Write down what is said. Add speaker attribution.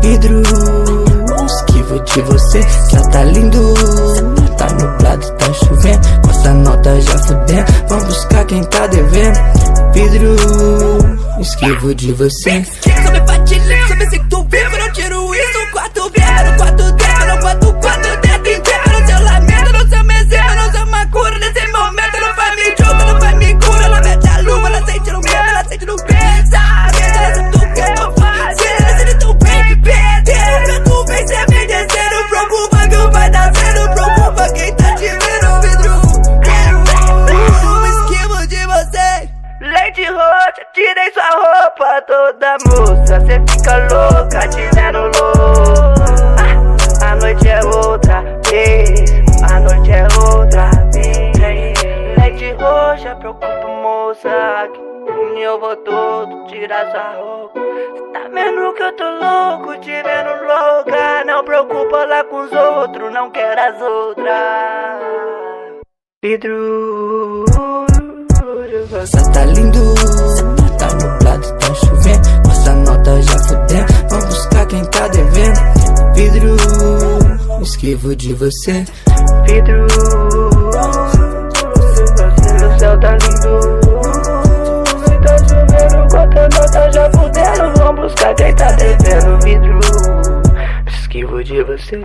Speaker 1: Vidro, esquivo de você, já tá lindo. Tá nublado, tá chovendo, com essa nota já fudendo. Vamos buscar quem tá devendo. Vidro, esquivo de você.
Speaker 2: Só me fatilha, só me sinto vivo, não tiro isso. Quarto vendo, quarto dentro, não boto quatro dentro inteiro. No seu lamento, no seu meseiro, no seu macura. Nesse momento não faz me junta, não faz me cura. Ela mete a luva, ela sente no medo, ela sente no pensamento. Ela sente o que eu tô fazendo, ela sente tão bem me perdendo. Tu vem ser me descendo, preocupa que vai dar vendo. Preocupa quem tá te vendo, vidro. Esquivo de você. Leite roxa, tirei sua roupa toda moça. Cê fica louca, te vendo louca. A noite é outra vez, a noite é outra vez. Leite roxa, preocupa moça, que eu vou todo tirar sua roupa. Cê tá vendo que eu tô louco, te vendo louca. Não preocupa lá com os outros, não quero as outras. Vidro,
Speaker 1: Só tá lindo, tá nublado, tá chovendo, nossa nota já fudendo. Vamos buscar quem tá devendo. Vidro, esquivo de você.
Speaker 2: vidro, o céu tá lindo. Se tá chovendo, quanta nota já fudendo. Vamos buscar quem tá devendo. Vidro, esquivo de você.